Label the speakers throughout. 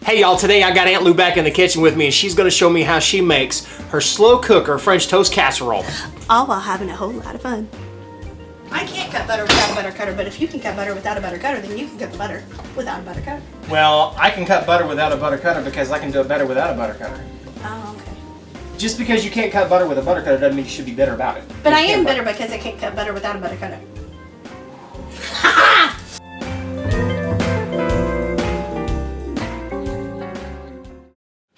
Speaker 1: Hey y'all, today I got Aunt Lou back in the kitchen with me and she's going to show me how she makes her slow cooker French toast casserole.
Speaker 2: All while having a whole lot of fun. I can't cut butter without a butter cutter, but if you can cut butter without a butter cutter, then you can cut the butter without a butter cutter.
Speaker 1: Well, I can cut butter without a butter cutter because I can do it better without a butter cutter.
Speaker 2: Oh, okay.
Speaker 1: Just because you can't cut butter with a butter cutter doesn't mean you should be bitter about it.
Speaker 2: But I am bitter because I can't cut butter without a butter cutter.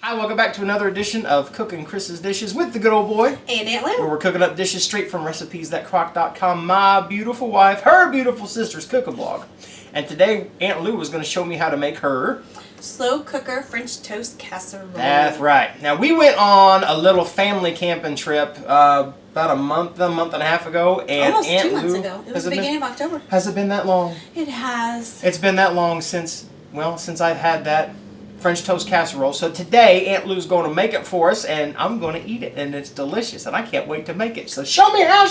Speaker 1: Hi, welcome back to another edition of Cooking Chris's Dishes with the good old boy.
Speaker 2: And Aunt Lou.
Speaker 1: Where we're cooking up dishes straight from recipes.crock.com, my beautiful wife, her beautiful sister's cook-a-blog. And today, Aunt Lou is going to show me how to make her
Speaker 2: slow cooker French toast casserole.
Speaker 1: That's right. Now, we went on a little family camping trip about a month and a half ago. And
Speaker 2: almost
Speaker 1: Aunt
Speaker 2: 2 months
Speaker 1: Lou,
Speaker 2: ago. It was the beginning of October.
Speaker 1: Has it been that long?
Speaker 2: It has.
Speaker 1: It's been that long since I've had that French toast casserole. So today, Aunt Lou's going to make it for us, and I'm going to eat it, and it's delicious, and I can't wait to make it. So show me how,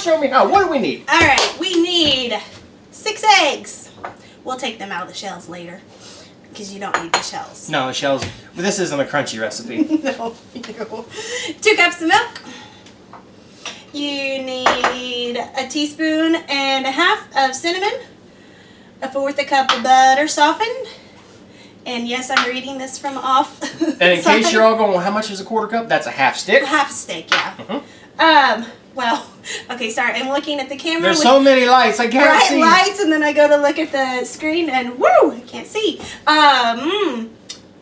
Speaker 1: What do we need?
Speaker 2: All right, we need 6 eggs. We'll take them out of the shells later, because you don't need the shells.
Speaker 1: No, the shells. This isn't a crunchy recipe.
Speaker 2: No, you. 2 cups of milk. You need a teaspoon and a half of cinnamon, a 1/4 cup of butter softened. And yes, I'm reading this from off.
Speaker 1: And in case you're all going, well, how much is a 1/4 cup? That's a half stick.
Speaker 2: Half a stick, yeah.
Speaker 1: Mm-hmm.
Speaker 2: Well, okay, sorry. I'm looking at the camera.
Speaker 1: There's so many lights, I can't see.
Speaker 2: Bright lights, and then I go to look at the screen, and woo, I can't see.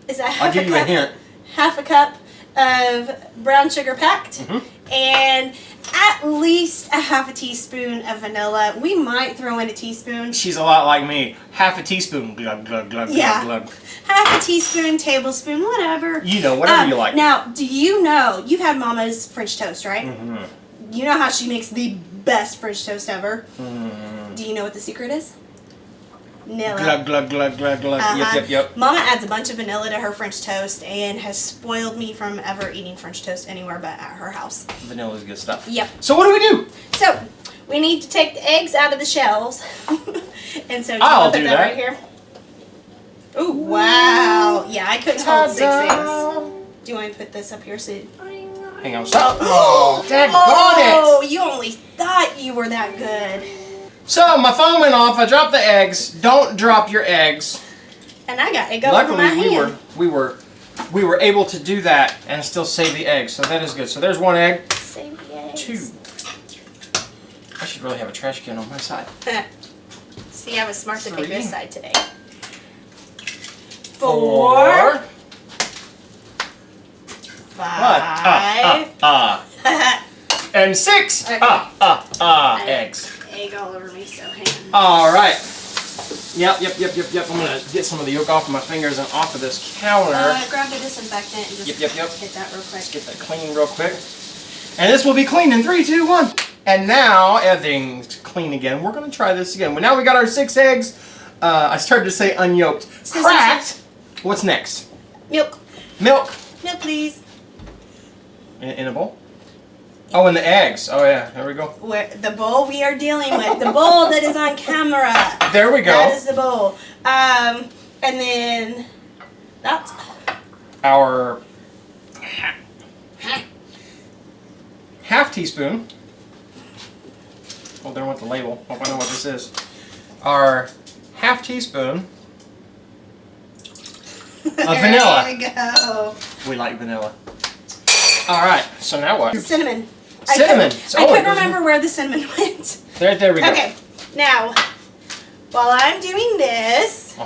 Speaker 2: Is that half
Speaker 1: I'll give you a hint.
Speaker 2: Half a cup of brown sugar packed, and at least a half a teaspoon of vanilla. We might throw in a teaspoon.
Speaker 1: She's a lot like me. Half a teaspoon. Glug, glug, glug,
Speaker 2: yeah.
Speaker 1: glug, glug.
Speaker 2: Half a teaspoon, tablespoon, whatever.
Speaker 1: You know, whatever you like.
Speaker 2: Now, do you know, you've had Mama's French toast, right?
Speaker 1: Mm-hmm.
Speaker 2: You know how she makes the best French toast ever?
Speaker 1: Mm-hmm.
Speaker 2: Do you know what the secret is? Vanilla.
Speaker 1: Glug, glug, glug, glug, glug. Yep.
Speaker 2: Mama adds a bunch of vanilla to her French toast and has spoiled me from ever eating French toast anywhere but at her house.
Speaker 1: Vanilla is good stuff.
Speaker 2: Yep.
Speaker 1: So what do we do?
Speaker 2: So, we need to take the eggs out of the shells. And so,
Speaker 1: I'll
Speaker 2: put
Speaker 1: do
Speaker 2: that
Speaker 1: that
Speaker 2: right here. Ooh, wow. Yeah, I couldn't hold 6 eggs. Do you want me to put this up here so...
Speaker 1: Hang on, stop. Oh, daggone it!
Speaker 2: You only thought you were that good.
Speaker 1: So, my phone went off. I dropped the eggs. Don't drop your eggs.
Speaker 2: And I got it over my hand.
Speaker 1: we were able to do that and still save the eggs. So that is good. So there's 1 egg.
Speaker 2: Save the eggs.
Speaker 1: 2. I should really have a trash can on my side.
Speaker 2: See, I was smart to pick this side today.
Speaker 1: 4.
Speaker 2: 5.
Speaker 1: And 6.
Speaker 2: Okay.
Speaker 1: Eggs.
Speaker 2: Egg all over me, so hang on.
Speaker 1: All right. Yep. I'm gonna get some of the yolk off of my fingers and off of this counter.
Speaker 2: Grab the disinfectant and just
Speaker 1: Yep.
Speaker 2: hit that real quick.
Speaker 1: Get that clean real quick. And this will be clean in 3, 2, 1. And now everything's clean again. We're gonna try this again. Well, now we got our 6 eggs. I started to say unyolked. Cracked. What's next?
Speaker 2: Milk.
Speaker 1: Milk.
Speaker 2: Milk, please.
Speaker 1: In a bowl? Oh, and the eggs. Oh, yeah. There we go.
Speaker 2: The bowl we are dealing with. The bowl that is on camera.
Speaker 1: There we go.
Speaker 2: That is the bowl. And then that's
Speaker 1: our half teaspoon. Well, there went the label. Hope I know what this is. Our half teaspoon of vanilla.
Speaker 2: There we go.
Speaker 1: We like vanilla. All right. So now what?
Speaker 2: Cinnamon.
Speaker 1: Cinnamon.
Speaker 2: I couldn't remember where the cinnamon went.
Speaker 1: There we go.
Speaker 2: Okay. Now, while I'm doing this, you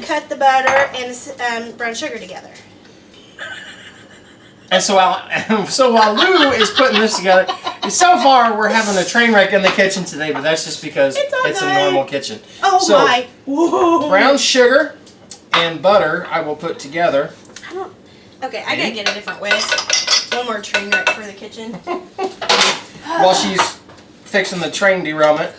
Speaker 2: cut the butter and brown sugar together.
Speaker 1: And so while Lou is putting this together, so far we're having a train wreck in the kitchen today, but that's just because it's a normal kitchen.
Speaker 2: Oh so, my! Whoa.
Speaker 1: Brown sugar and butter I will put together.
Speaker 2: Okay, I gotta get a different way. One more train wreck for the kitchen.
Speaker 1: While she's fixing the train derailment,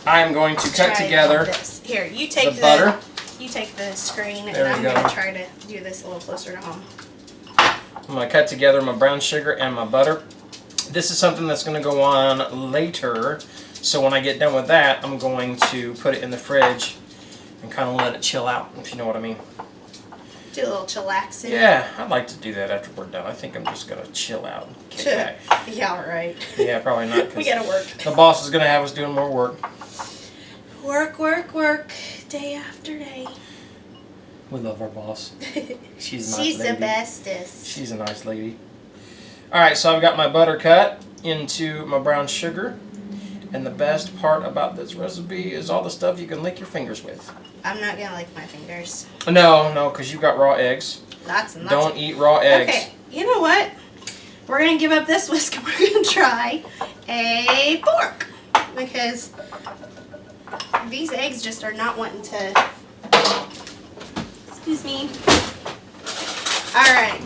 Speaker 1: I am going to cut together
Speaker 2: Here, you take
Speaker 1: the butter.
Speaker 2: You take the screen, and
Speaker 1: There
Speaker 2: I'm
Speaker 1: we go.
Speaker 2: going to try to do this a little closer to home.
Speaker 1: I'm going to cut together my brown sugar and my butter. This is something that's going to go on later, so when I get done with that, I'm going to put it in the fridge and kind of let it chill out, if you know what I mean.
Speaker 2: Do a little chillaxing.
Speaker 1: Yeah, I'd like to do that after we're done. I think I'm just gonna chill out and kick back.
Speaker 2: Yeah, right.
Speaker 1: Yeah, probably not.
Speaker 2: We gotta work.
Speaker 1: The boss is gonna have us doing more work.
Speaker 2: Work, work, work, day after day.
Speaker 1: We love our boss. She's a nice
Speaker 2: She's
Speaker 1: lady.
Speaker 2: the bestest.
Speaker 1: She's a nice lady. Alright, so I've got my butter cut into my brown sugar. And the best part about this recipe is all the stuff you can lick your fingers with.
Speaker 2: I'm not gonna lick my fingers.
Speaker 1: No, because you've got raw eggs.
Speaker 2: Lots and lots.
Speaker 1: Don't eat raw eggs.
Speaker 2: Okay, you know what? We're gonna give up this whisk and we're gonna try a fork. Because these eggs just are not wanting to... Excuse me. Alright.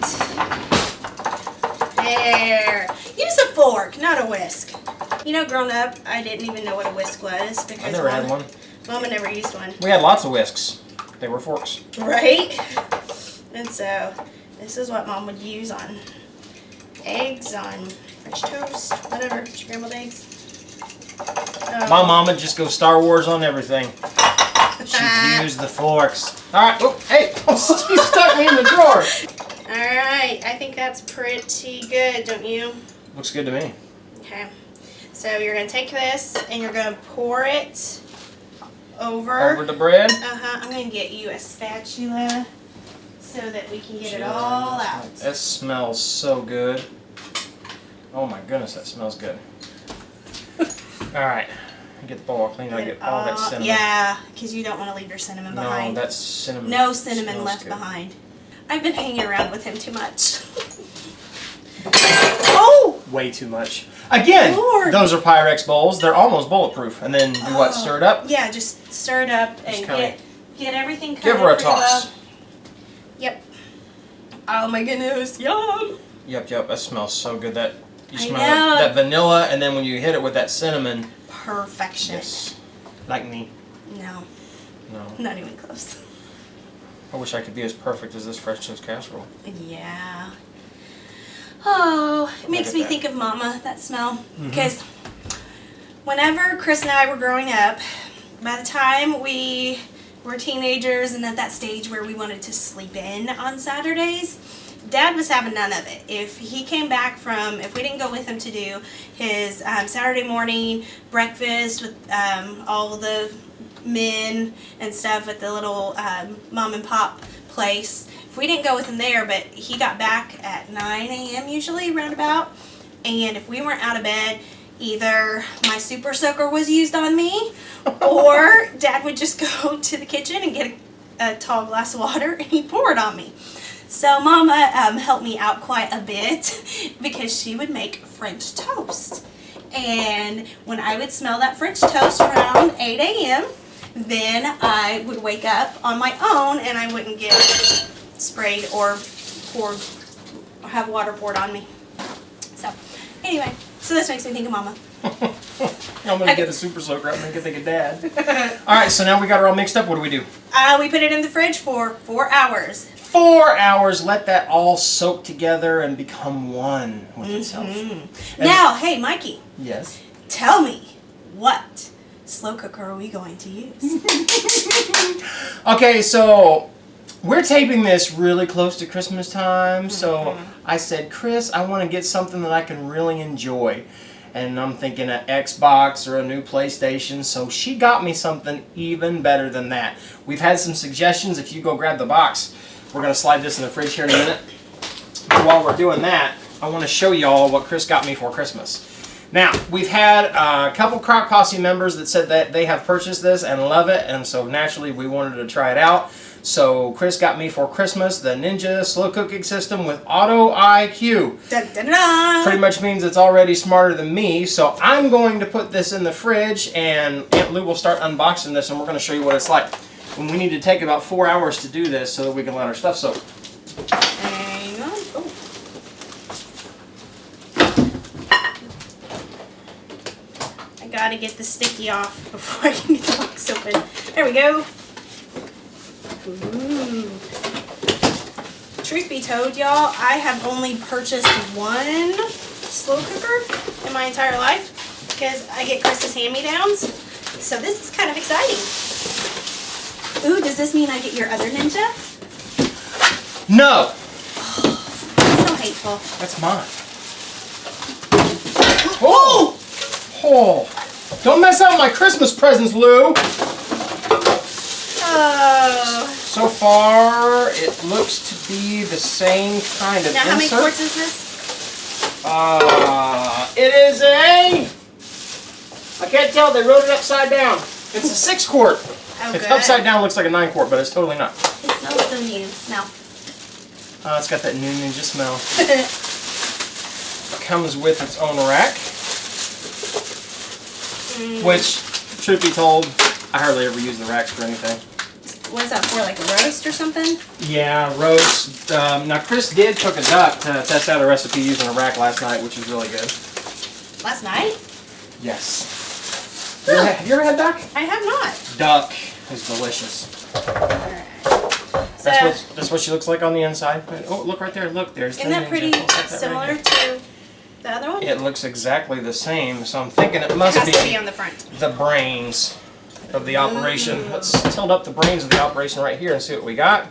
Speaker 2: There. Use a fork, not a whisk. You know, growing up, I didn't even know what a whisk was because
Speaker 1: I never had one.
Speaker 2: Mama never used one.
Speaker 1: We had lots of whisks. They were forks.
Speaker 2: Right? And so, this is what Mom would use on eggs, on French toast, whatever, scrambled eggs.
Speaker 1: My mom would just go Star Wars on everything. She'd use the forks. Alright, oh, hey, you stuck me in the drawer.
Speaker 2: Alright, I think that's pretty good, don't you?
Speaker 1: Looks good to me.
Speaker 2: Okay. So you're going to take this and you're going to pour it over
Speaker 1: the bread.
Speaker 2: I'm going to get you a spatula so that we can get it all out.
Speaker 1: That smells so good. Oh my goodness, that smells good. Alright, get the bowl clean. I get all that cinnamon.
Speaker 2: Yeah, because you don't want to leave your cinnamon behind.
Speaker 1: No, that's cinnamon.
Speaker 2: No cinnamon left
Speaker 1: good.
Speaker 2: behind. I've been hanging around with him too much. Oh!
Speaker 1: Way too much. Again,
Speaker 2: Lord.
Speaker 1: Those are Pyrex bowls. They're almost bulletproof. And then do what? Stir it up?
Speaker 2: Yeah, just stir it up and get everything covered.
Speaker 1: Give her a toss.
Speaker 2: Well. Yep. Oh my goodness, yum!
Speaker 1: Yep, that smells so good. That you
Speaker 2: I
Speaker 1: smell
Speaker 2: know.
Speaker 1: that vanilla, and then when you hit it with that cinnamon.
Speaker 2: Perfection.
Speaker 1: Yes. Like me.
Speaker 2: No.
Speaker 1: No.
Speaker 2: Not even close.
Speaker 1: I wish I could be as perfect as this fresh toast casserole.
Speaker 2: Yeah. Oh, it makes me think of Mama, that smell. Because whenever Cris and I were growing up, by the time we were teenagers and at that stage where we wanted to sleep in on Saturdays, Dad was having none of it. If he came back from, if we didn't go with him to do his Saturday morning breakfast with all the men and stuff at the little mom and pop place, if we didn't go with him there, but he got back at 9 a.m. usually, roundabout, and if we weren't out of bed, either my super soaker was used on me, or Dad would just go to the kitchen and get a tall glass of water and he'd pour it on me. So Mama helped me out quite a bit because she would make French toast. And when I would smell that French toast around 8 a.m., then I would wake up on my own and I wouldn't get sprayed or have water poured on me. So, anyway, so this makes me think of Mama.
Speaker 1: I'm going to get a super soaker. I'm going to think of Dad. Alright, so now we got it all mixed up. What do we do?
Speaker 2: We put it in the fridge for 4 hours.
Speaker 1: 4 hours. Let that all soak together and become one with itself.
Speaker 2: Now, hey, Mikey.
Speaker 1: Yes?
Speaker 2: Tell me, what slow cooker are we going to use?
Speaker 1: Okay, so we're taping this really close to Christmas time, so I said, Cris, I want to get something that I can really enjoy. And I'm thinking an Xbox or a new PlayStation, so she got me something even better than that. We've had some suggestions. If you go grab the box, we're going to slide this in the fridge here in a minute. But while we're doing that, I want to show y'all what Cris got me for Christmas. Now, we've had a couple Crock Posse members that said that they have purchased this and love it, and so naturally we wanted to try it out. So Cris got me for Christmas the Ninja slow cooking system with Auto IQ.
Speaker 2: Dun, dun, dun.
Speaker 1: Pretty much means it's already smarter than me, so I'm going to put this in the fridge and Aunt Lou will start unboxing this and we're going to show you what it's like. And we need to take about 4 hours to do this so that we can let our stuff soak.
Speaker 2: Hang on. Oh. I gotta get the sticky off before I can get the box open. There we go. Ooh. Truth be told, y'all, I have only purchased one slow cooker in my entire life because I get Chris's hand-me-downs. So this is kind of exciting. Ooh, does this mean I get your other Ninja?
Speaker 1: No!
Speaker 2: So hateful.
Speaker 1: That's mine. Oh! Oh! Don't mess up my Christmas presents, Lou!
Speaker 2: Oh.
Speaker 1: So far, it looks to be the same kind of
Speaker 2: Now, how many
Speaker 1: insert.
Speaker 2: quarts is this?
Speaker 1: It is a... I can't tell, they wrote it upside down. It's a 6-quart.
Speaker 2: Oh,
Speaker 1: If
Speaker 2: good.
Speaker 1: upside down, it looks like a 9-quart, but it's totally not.
Speaker 2: It smells so new. Smell.
Speaker 1: It's got that new ninja smell. It comes with its own rack. Which, truth be told, I hardly ever use the racks for anything.
Speaker 2: What is that for, like a roast or something?
Speaker 1: Yeah, roast. Now, Cris did cook a duck to test out a recipe using a rack last night, which was really good. Last night? Yes. Have you ever had duck?
Speaker 2: I have not.
Speaker 1: Duck is delicious.
Speaker 2: Alright.
Speaker 1: That's what she looks like on the inside. Oh, look right there. Look, there's
Speaker 2: Isn't
Speaker 1: the
Speaker 2: that
Speaker 1: ninja.
Speaker 2: pretty
Speaker 1: Looks like that
Speaker 2: similar
Speaker 1: right there.
Speaker 2: to the other one?
Speaker 1: It looks exactly the same, so I'm thinking it must
Speaker 2: It has to be on the front.
Speaker 1: the brains of the operation. Let's tilt up the brains of the operation right here and see what we got.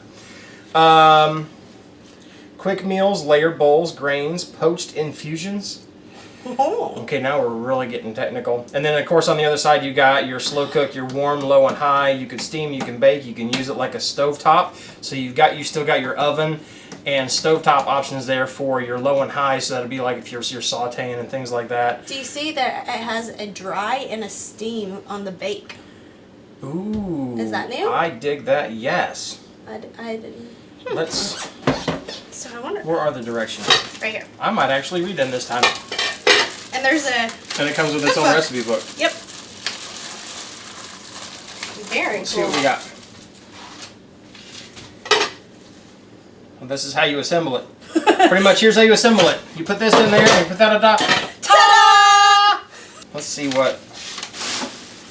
Speaker 1: Quick meals, layered bowls, grains, poached infusions.
Speaker 2: Oh.
Speaker 1: Okay, now we're really getting technical. And then, of course, on the other side, you got your slow cook, your warm, low, and high. You can steam, you can bake, you can use it like a stovetop. So you still got your oven and stovetop options there for your low and high. So that'd be like if you're sauteing and things like that.
Speaker 2: Do you see that it has a dry and a steam on the bake?
Speaker 1: Ooh.
Speaker 2: Is that new?
Speaker 1: I dig that. Yes.
Speaker 2: I didn't.
Speaker 1: Let's.
Speaker 2: So I wonder.
Speaker 1: Where are the directions?
Speaker 2: Right here.
Speaker 1: I might actually read them this time.
Speaker 2: And there's a.
Speaker 1: And it comes with its own
Speaker 2: cookbook.
Speaker 1: recipe book.
Speaker 2: Yep. Very
Speaker 1: Let's
Speaker 2: cool.
Speaker 1: see what we got. Well, this is how you assemble it. Pretty much, here's how you assemble it. You put this in there and you put that on top.
Speaker 2: Ta-da!
Speaker 1: Let's see what.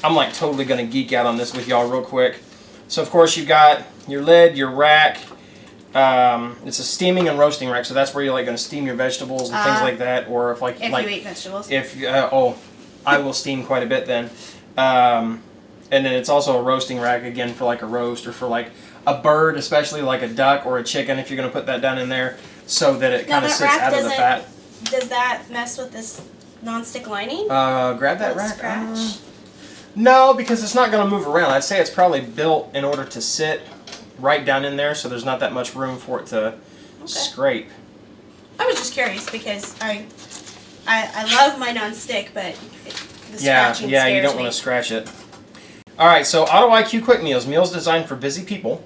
Speaker 1: I'm like totally gonna geek out on this with y'all real quick. So of course you've got your lid, your rack. It's a steaming and roasting rack, so that's where you're like gonna steam your vegetables and things like that, or if like
Speaker 2: If you eat vegetables.
Speaker 1: If I will steam quite a bit then. And then it's also a roasting rack again for like a roast or for like a bird, especially like a duck or a chicken. If you're gonna put that down in there, so that it kind of sits out of the fat.
Speaker 2: Does that mess with this non-stick lining?
Speaker 1: Grab that rack.
Speaker 2: Scratch.
Speaker 1: No, because it's not going to move around. I'd say it's probably built in order to sit right down in there, so there's not that much room for it to scrape.
Speaker 2: I was just curious because I love my non-stick, but the scratching
Speaker 1: you
Speaker 2: scares
Speaker 1: don't
Speaker 2: me.
Speaker 1: want to scratch it. All right, so Auto IQ Quick Meals, meals designed for busy people.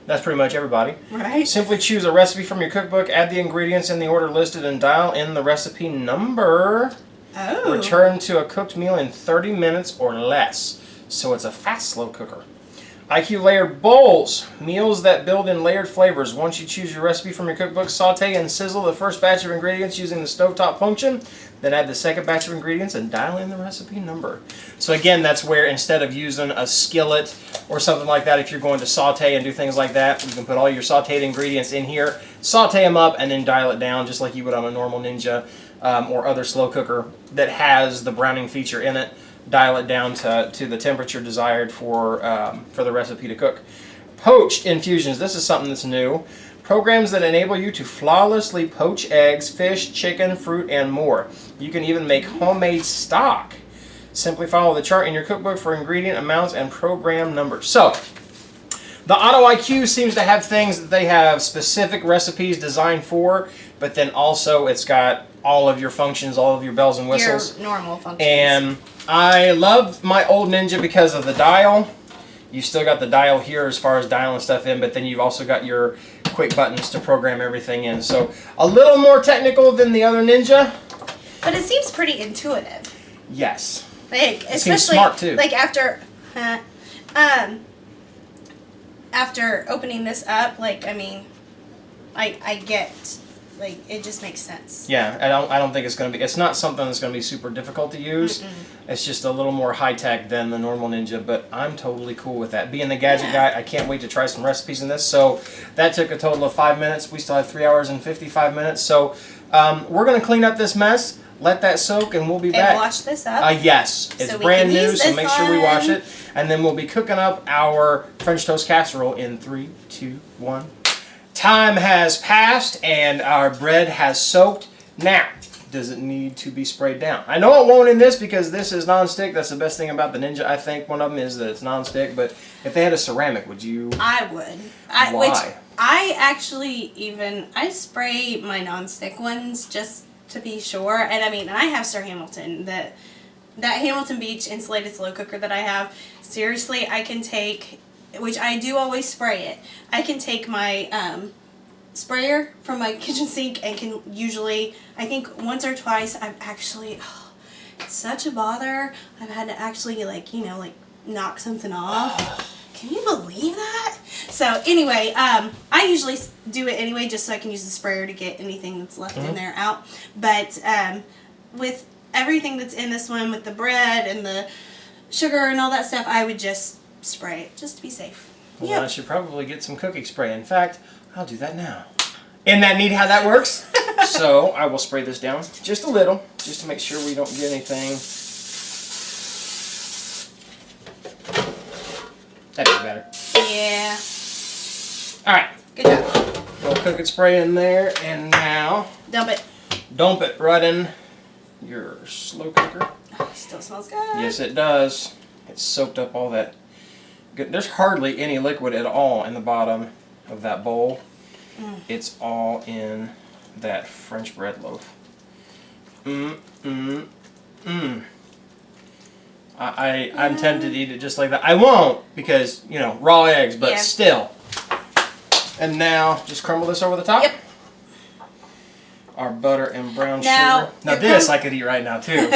Speaker 1: That's pretty much everybody.
Speaker 2: Right.
Speaker 1: Simply choose a recipe from your cookbook, add the ingredients in the order listed, and dial in the recipe number.
Speaker 2: Oh.
Speaker 1: Return to a cooked meal in 30 minutes or less. So it's a fast, slow cooker. IQ layered bowls. Meals that build in layered flavors. Once you choose your recipe from your cookbook, saute and sizzle the first batch of ingredients using the stovetop function. Then add the second batch of ingredients and dial in the recipe number. So again, that's where instead of using a skillet or something like that, if you're going to saute and do things like that, you can put all your sauteed ingredients in here, saute them up, and then dial it down just like you would on a normal Ninja or other slow cooker that has the browning feature in it. Dial it down to the temperature desired for the recipe to cook. Poached infusions. This is something that's new. Programs that enable you to flawlessly poach eggs, fish, chicken, fruit, and more. You can even make homemade stock. Simply follow the chart in your cookbook for ingredient amounts and program numbers. So, the Auto IQ seems to have things that they have specific recipes designed for, but then also it's got all of your functions, all of your bells and whistles.
Speaker 2: Your normal functions.
Speaker 1: And I love my old Ninja because of the dial. You still got the dial here as far as dialing stuff in, but then you've also got your quick buttons to program everything in. So a little more technical than the other Ninja.
Speaker 2: But it seems pretty intuitive.
Speaker 1: Yes.
Speaker 2: Like,
Speaker 1: It
Speaker 2: especially
Speaker 1: seems smart too.
Speaker 2: like after opening this up, like I mean, I get like it just makes sense.
Speaker 1: Yeah, I don't think it's going to be. It's not something that's going to be super difficult to use. It's just a little more high tech than the normal Ninja, but I'm totally cool with that. Being the gadget guy, I can't wait to try some recipes in this. So that took a total of 5 minutes. We still have 3 hours and 55 minutes. So we're going to clean up this mess, let that soak, and we'll be back.
Speaker 2: And wash this up.
Speaker 1: Yes, it's
Speaker 2: So we
Speaker 1: brand
Speaker 2: can
Speaker 1: new,
Speaker 2: use
Speaker 1: so
Speaker 2: this
Speaker 1: make sure we wash
Speaker 2: one.
Speaker 1: it. And then we'll be cooking up our French toast casserole in 3, 2, 1. Time has passed and our bread has soaked. Now, does it need to be sprayed down? I know it won't in this because this is non-stick. That's the best thing about the Ninja. I think one of them is that it's non-stick. But if they had a ceramic, would you?
Speaker 2: I would.
Speaker 1: Why?
Speaker 2: Which I actually I spray my non-stick ones just to be sure. And I mean, I have Sir Hamilton, that Hamilton Beach insulated slow cooker that I have. Seriously, I can take, which I do always spray it. I can take my sprayer from my kitchen sink and can usually, I think once or twice, I've actually, it's such a bother. I've had to actually knock something off. Can you believe that? So anyway, I usually do it anyway just so I can use the sprayer to get anything that's left in there out. But with everything that's in this one, with the bread and the sugar and all that stuff, I would just spray it just to be safe.
Speaker 1: Well, yep. I should probably get some cooking spray. In fact, I'll do that now. Isn't that neat how that works? So I will spray this down just a little, just to make sure we don't get anything. That'd be better.
Speaker 2: Yeah.
Speaker 1: All right.
Speaker 2: Good job.
Speaker 1: Little cooking spray in there, and now
Speaker 2: dump it.
Speaker 1: Dump it right in your slow cooker.
Speaker 2: Oh, still smells good.
Speaker 1: Yes, it does. It's soaked up all that good. There's hardly any liquid at all in the bottom of that bowl. It's all in that French bread loaf. I'm tempted to eat it just like that. I won't because, raw eggs, but still. And now, just crumble this over the top.
Speaker 2: Yep.
Speaker 1: Our butter and brown sugar. Now this I could eat right now too.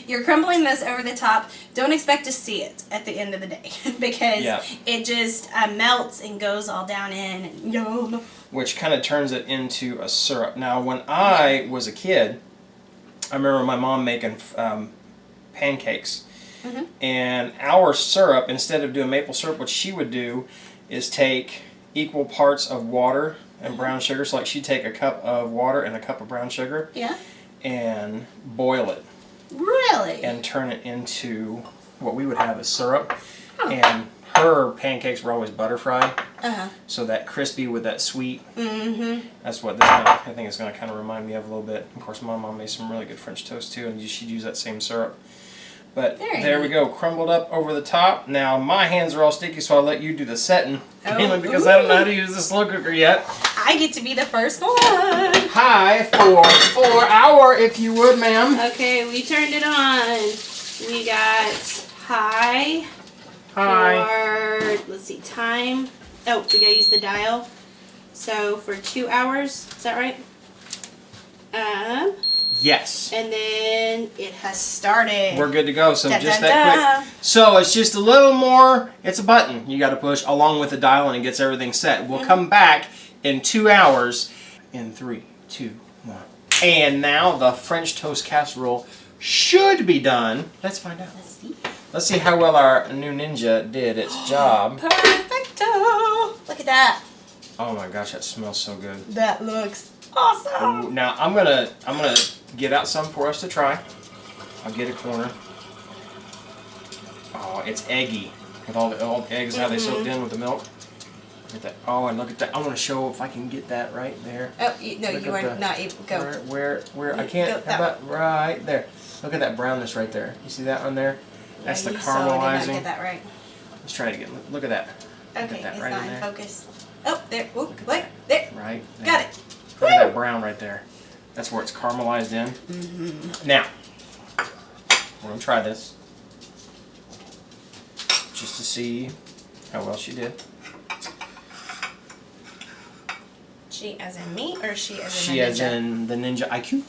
Speaker 2: You're crumbling this over the top. Don't expect to see it at the end of the day because it just melts and goes all down in. And yum.
Speaker 1: Which kind of turns it into a syrup. Now, when I was a kid, I remember my mom making pancakes. And our syrup, instead of doing maple syrup, what she would do is take equal parts of water and brown sugar. So like she'd take a cup of water and a cup of brown sugar. Yeah. And boil it.
Speaker 2: Really?
Speaker 1: And turn it into what we would have as syrup. Oh. And her pancakes were always butter fried. So that crispy with that sweet. That's what this one, I think it's going to kind of remind me of a little bit. Of course, my mom made some really good French toast too, and she'd use that same syrup. But there we go, crumbled up over the top. Now, my hands are all sticky, so I'll let you do the setting. Mainly because I don't know how to use the slow cooker yet.
Speaker 2: I get to be the first one.
Speaker 1: High for 4 hour, if you would, ma'am.
Speaker 2: Okay, we turned it on. We got high. For, let's see, time. Oh, we gotta use the dial. So for 2 hours, is that right?
Speaker 1: Yes.
Speaker 2: And then it has started.
Speaker 1: We're good to go. So just that quick. So it's just a little more. It's a button you got to push along with the dial, and it gets everything set. We'll come back in 2 hours. In 3, 2, 1. And now the French toast casserole should be done. Let's find out.
Speaker 2: Let's see.
Speaker 1: Let's see how well our new Ninja did its job.
Speaker 2: Perfecto! Look at that.
Speaker 1: Oh my gosh, that smells so good.
Speaker 2: That looks awesome.
Speaker 1: Ooh, now I'm gonna get out some for us to try. I'll get a corner. Oh, it's eggy with all the eggs how they soaked in with the milk. Look at that. Oh, and look at that. I want to show if I can get that right there.
Speaker 2: Oh, no, you are not able to go.
Speaker 1: Where? I can't. How about right there? Look at that brownness right there. You see that one there? That's the caramelizing.
Speaker 2: I did not get that right.
Speaker 1: Let's try it again. Look at that.
Speaker 2: Okay,
Speaker 1: look at that
Speaker 2: it's
Speaker 1: right
Speaker 2: not in
Speaker 1: there.
Speaker 2: Focus. Oh, there. Oh, wait, there.
Speaker 1: Right there.
Speaker 2: Got it.
Speaker 1: Look at that brown right there. That's where it's caramelized in. Now, we're going to try this. Just to see how well she did.
Speaker 2: She as in me, or she as in the
Speaker 1: She
Speaker 2: Ninja?
Speaker 1: as in the Ninja IQ.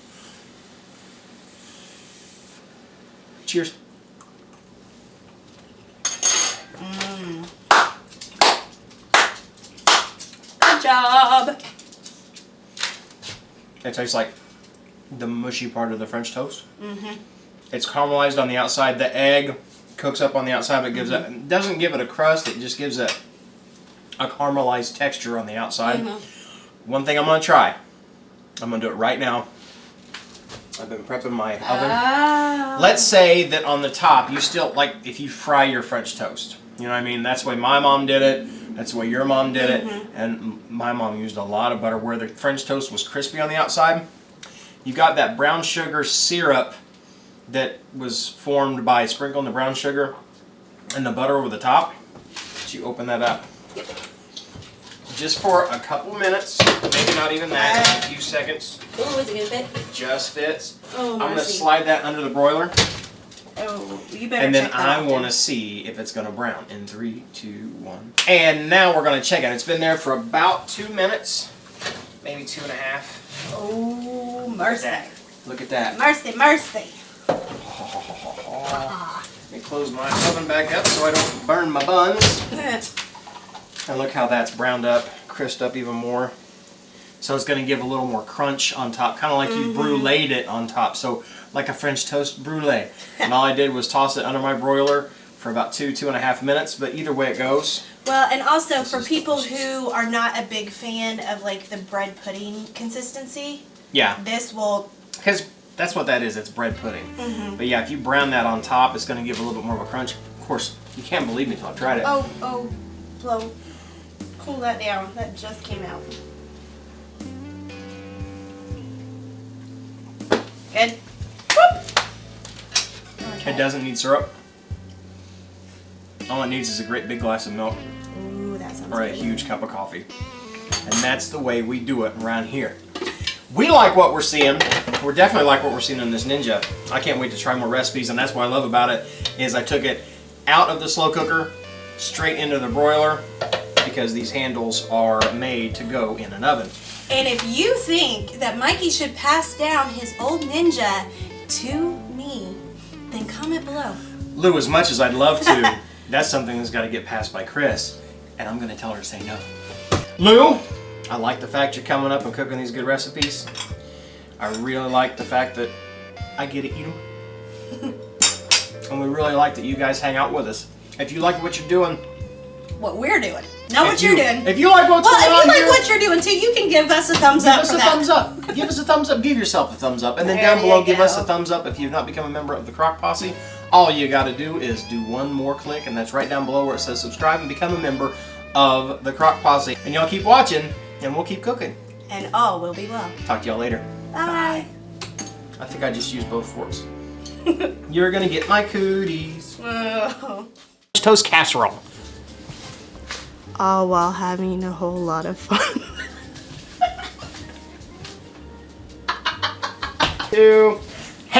Speaker 1: Cheers.
Speaker 2: Good job.
Speaker 1: It tastes like the mushy part of the French toast. It's caramelized on the outside. The egg cooks up on the outside, but gives it doesn't give it a crust. It just gives it a caramelized texture on the outside. One thing I'm going to try. I'm going to do it right now. I've been prepping my oven. Let's say that on the top, you still, like if you fry your French toast, You know what I mean? That's the way my mom did it. That's the way your mom did it. And my mom used a lot of butter where the French toast was crispy on the outside. You got that brown sugar syrup that was formed by sprinkling the brown sugar and the butter over the top. So you open that up. Just for a couple minutes, maybe not even that, a few seconds.
Speaker 2: Oh, is it gonna fit?
Speaker 1: It just fits.
Speaker 2: Oh,
Speaker 1: I'm going to
Speaker 2: mercy.
Speaker 1: slide that under the broiler.
Speaker 2: Oh, you better
Speaker 1: And then
Speaker 2: check that
Speaker 1: I
Speaker 2: out,
Speaker 1: want to see if it's going to brown. In 3, 2, 1. And now we're going to check it. It's been there for about 2 minutes, maybe 2.5.
Speaker 2: Oh, mercy.
Speaker 1: Look at that.
Speaker 2: Mercy, mercy.
Speaker 1: Let me close my oven back up so I don't burn my buns. And look how that's browned up, crisped up even more. So it's going to give a little more crunch on top, kind of like you bruleed it on top. So like a French toast brulee. And all I did was toss it under my broiler for about 2.5 minutes. But either way it goes.
Speaker 2: Well, and also for people who are not a big fan of like the bread pudding consistency,
Speaker 1: Yeah,
Speaker 2: this will.
Speaker 1: because that's what that is. It's bread pudding. But yeah, if you brown that on top, it's going to give a little bit more of a crunch. Of course, you can't believe me until I've tried it.
Speaker 2: Oh, blow. Cool that down. That just came out. Good.
Speaker 1: It doesn't need syrup. All it needs is a great big glass of milk
Speaker 2: Ooh, that sounds
Speaker 1: or a
Speaker 2: good.
Speaker 1: huge cup of coffee. And that's the way we do it around here. We like what we're seeing. We're definitely like what we're seeing in this Ninja. I can't wait to try more recipes, and that's what I love about it is I took it out of the slow cooker, straight into the broiler, because these handles are made to go in an oven.
Speaker 2: And if you think that Mikey should pass down his old Ninja to me, then comment below.
Speaker 1: Lou, as much as I'd love to, that's something that's got to get passed by Cris, and I'm going to tell her to say no. Lou, I like the fact you're coming up and cooking these good recipes. I really like the fact that I get to eat them. And we really like that you guys hang out with us. If you like what you're doing,
Speaker 2: What we're doing. Not what you're doing.
Speaker 1: If you like what's
Speaker 2: Well,
Speaker 1: going
Speaker 2: if
Speaker 1: on
Speaker 2: you like
Speaker 1: here,
Speaker 2: what you're doing too, you can give us a thumbs
Speaker 1: give
Speaker 2: up
Speaker 1: us
Speaker 2: for
Speaker 1: a
Speaker 2: that.
Speaker 1: thumbs up. Give us a thumbs up. Give yourself a thumbs up. And then
Speaker 2: There
Speaker 1: down below,
Speaker 2: you
Speaker 1: give us
Speaker 2: go.
Speaker 1: a thumbs up if you've not become a member of the Crock Posse. All you got to do is do one more click, and that's right down below where it says subscribe and become a member of the Crock Posse. And y'all keep watching, and we'll keep cooking.
Speaker 2: And all will be well.
Speaker 1: Talk to y'all later.
Speaker 2: Bye.
Speaker 1: I think I just used both forks. You're going to get my cooties.
Speaker 2: Oh.
Speaker 1: Toast casserole.
Speaker 2: All while having a whole lot of fun.
Speaker 1: Hey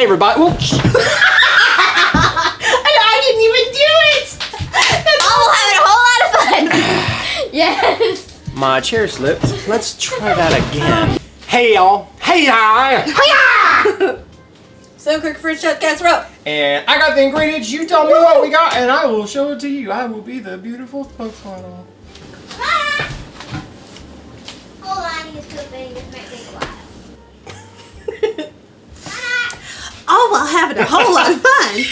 Speaker 1: everybody. Oops.
Speaker 2: I didn't even do it! All while having a whole lot of fun. Yes.
Speaker 1: My chair slipped. Let's try that again. Hey y'all. Hey hi.
Speaker 2: Hiya! So cook French toast casserole.
Speaker 1: And I got the ingredients. You tell me what we got, and I will show it to you. I will be the beautiful toast model.
Speaker 3: Hold on, you scooping. This might take a while.
Speaker 2: All while having a whole lot of fun.